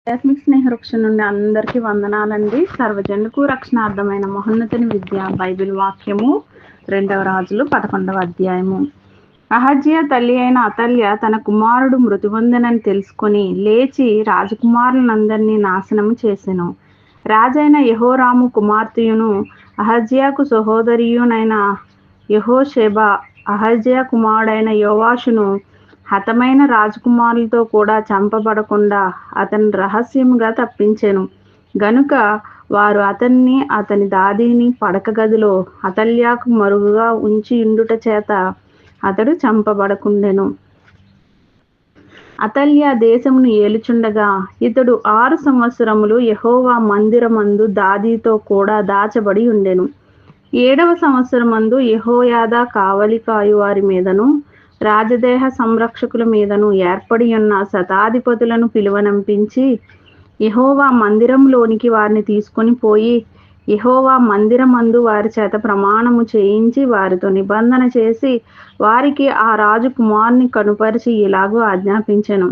ఆధ్యాత్మిక స్నేహవృక్షం నుండి అందరికీ వందనాలండి. సర్వజనులకు రక్షణార్థమైన మహోన్నతుని విద్య బైబిల్ వాక్యము 2వ రాజులు 11వ అధ్యాయము. అహజ్యా తల్లి అయిన అతల్య తన కుమారుడు మృతి పొందెనని తెలుసుకొని లేచి రాజకుమారులందరినీ నాశనము చేసెను. రాజైన యెహోరాము కుమార్తెయును అహజ్యాకు సహోదరియునైన యెహోషెబ అహజ్యా కుమారుడైన యోవాషును హతమైన రాజకుమారులతో కూడా చంపబడకుండా అతని రహస్యముగా తప్పించెను గనుక వారు అతన్ని అతని దాదిని పడక గదిలో అతల్యాకు మరుగుగా ఉంచి ఉండుట చేత అతడు చంపబడకుండెను. అతల్య దేశమును ఏలుచుండగా ఇతడు 6 సంవత్సరములు యెహోవా మందిరమందు దాదితో కూడా దాచబడి ఉండెను. 7వ సంవత్సరమందు యెహోయాదా కావలి కాయువారి మీదను రాజదేహ సంరక్షకుల మీదను ఏర్పడి ఉన్న శతాధిపతులను పిలువనంపించి యెహోవా మందిరంలోనికి వారిని తీసుకొని పోయి యెహోవా మందిరమందు వారి చేత ప్రమాణము చేయించి వారితో నిబంధన చేసి వారికి ఆ రాజు కుమారుని కనుపరిచి ఇలాగూ ఆజ్ఞాపించెను.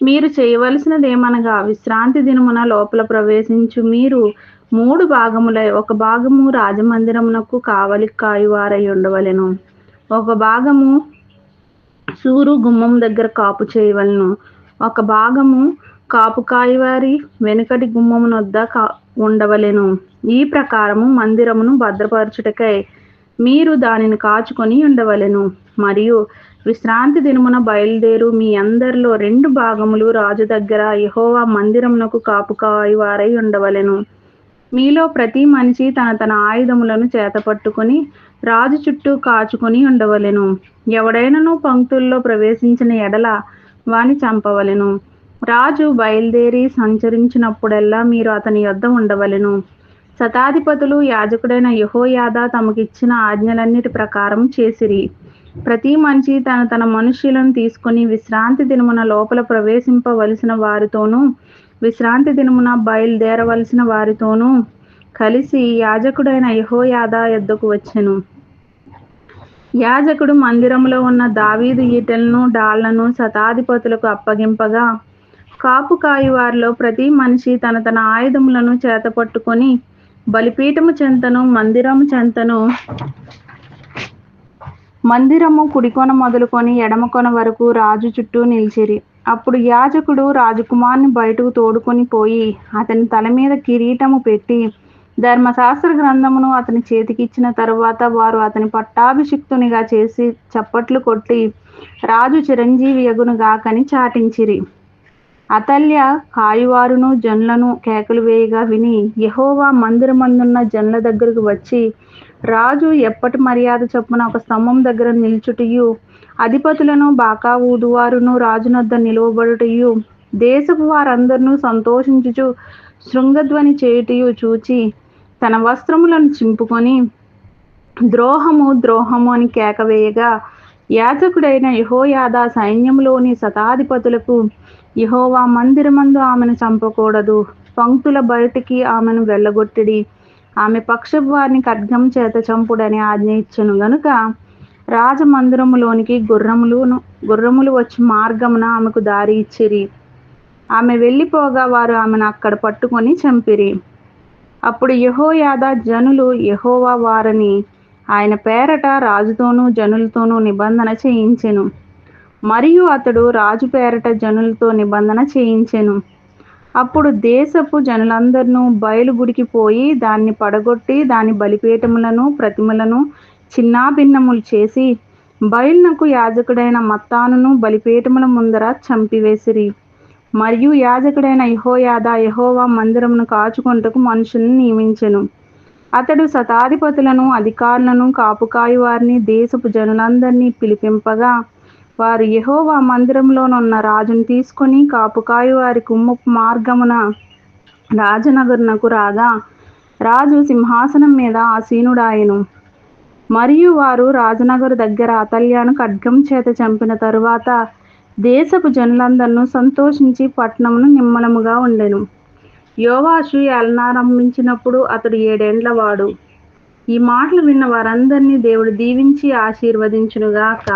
మీరు చేయవలసినదేమనగా విశ్రాంతి దినమున లోపల ప్రవేశించు మీరు 3 భాగములై ఒక భాగము రాజమందిరమునకు కావలి కాయువారై ఉండవలెను, ఒక భాగము సూరు గుమ్మం దగ్గర కాపు చేయవలను, ఒక భాగము కాపు కాయవారి వెనుకటి గుమ్మమునొద్ద ఉండవలెను. ఈ ప్రకారము మందిరమును భద్రపరచుటకై మీరు దానిని కాచుకొని ఉండవలెను. మరియు విశ్రాంతి దినమున బయలుదేరు మీ అందరిలో 2 భాగములు రాజు దగ్గర యెహోవా మందిరమునకు కాపు కాయవారై ఉండవలెను. మీలో ప్రతి మనిషి తన తన ఆయుధములను చేతపట్టుకొని రాజు చుట్టూ కాచుకొని ఉండవలెను. ఎవడైనను పంక్తుల్లో ప్రవేశించిన ఎడల వాని చంపవలెను. రాజు బయలుదేరి సంచరించినప్పుడెల్లా మీరు అతని యొద్ద ఉండవలెను. శతాధిపతులు యాజకుడైన యెహోయాదా తమకిచ్చిన ఆజ్ఞలన్నిటి ప్రకారం చేసిరి. ప్రతి మనిషి తన తన మనుష్యులను తీసుకొని విశ్రాంతి దినమున లోపల ప్రవేశింపవలసిన వారితోనూ విశ్రాంతి దినమున బయలుదేరవలసిన వారితోనూ కలిసి యాజకుడైన యెహోయాదా యొద్దకు వచ్చెను. యాజకుడు మందిరములో ఉన్న దావీదు ఈటెలను డాళ్లను శతాధిపతులకు అప్పగింపగా కాపు కాయువారిలో ప్రతి మనిషి తన తన ఆయుధములను చేతపట్టుకొని బలిపీఠము చెంతను మందిరము కుడికొన మొదలుకొని ఎడమ కొన వరకు రాజు చుట్టూ నిలిచిరి. అప్పుడు యాజకుడు రాజకుమారుని బయటకు తోడుకొని పోయి అతని తల మీద కిరీటము పెట్టి ధర్మశాస్త్ర గ్రంథమును అతని చేతికిచ్చిన తరువాత వారు అతని పట్టాభిషిక్తునిగా చేసి చప్పట్లు కొట్టి రాజు చిరంజీవి యగును గాకని చాటించిరి. అతల్య కాయువారును జనులను కేకలు వేయగా విని యెహోవా మందిరమందున్న జనుల దగ్గరకు వచ్చి రాజు ఎప్పటి మర్యాద చొప్పున ఒక స్తంభం దగ్గర నిల్చుటయు అధిపతులను బాకా ఊదువారును రాజునొద్ద నిలువబడుటయు దేశపు వారందరూ సంతోషించుచు శృంగధ్వని చేయుటయు చూచి తన వస్త్రములను చింపుకొని ద్రోహము ద్రోహము అని కేకవేయగా యాజకుడైన యెహోయాదా సైన్యములోని శతాధిపతులకు యెహోవా మందిరమందు ఆమెను చంపకూడదు, పంక్తుల బయటికి ఆమెను వెళ్ళగొట్టిడి, ఆమె పక్షపు వారిని ఖడ్గం చేత చంపుడని ఆజ్ఞ ఇచ్చెను గనుక రాజమందిరములోనికి గుర్రములు వచ్చి మార్గమున ఆమెకు దారి ఇచ్చిరి. ఆమె వెళ్ళిపోగా వారు ఆమెను అక్కడ పట్టుకొని చంపిరి. అప్పుడు యెహోయాదా జనులు యెహోవా వారని ఆయన పేరట రాజుతోనూ జనులతోనూ నిబంధన చేయించెను. మరియు అతడు రాజు పేరట జనులతో నిబంధన చేయించెను. అప్పుడు దేశపు జనులందరూ బయలు గుడికి పోయి దాన్ని పడగొట్టి దాని బలిపీఠములను ప్రతిమలను చిన్నాభిన్నములు చేసి బయలునకు యాజకుడైన మత్తానును బలిపీఠముల ముందర చంపివేసిరి. మరియు యాజకుడైన యెహోయాదా యెహోవా మందిరమును కాచుకొనుటకు మనుషులను నియమించెను. అతడు శతాధిపతులను అధికారులను కాపుకాయు వారిని దేశపు జనులందరినీ పిలిపింపగా వారు యెహోవా మందిరంలోనున్న రాజును తీసుకొని కాపుకాయు వారి కుమ్మపు మార్గమున రాజనగరునకు రాగా రాజు సింహాసనం మీద ఆసీనుడాయెను. మరియు వారు రాజనగరు దగ్గర అతల్యను ఖడ్గం చేత చంపిన తరువాత దేశపు జనులందరూ సంతోషించి పట్టణమును నిమ్మలముగా ఉండెను. యోవాషు ఏలనారంభించినప్పుడు అతడు 7 ఏండ్ల వాడు. ఈ మాటలు విన్న వారందరినీ దేవుడు దీవించి ఆశీర్వదించునుగాక.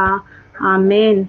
ఆమేన్.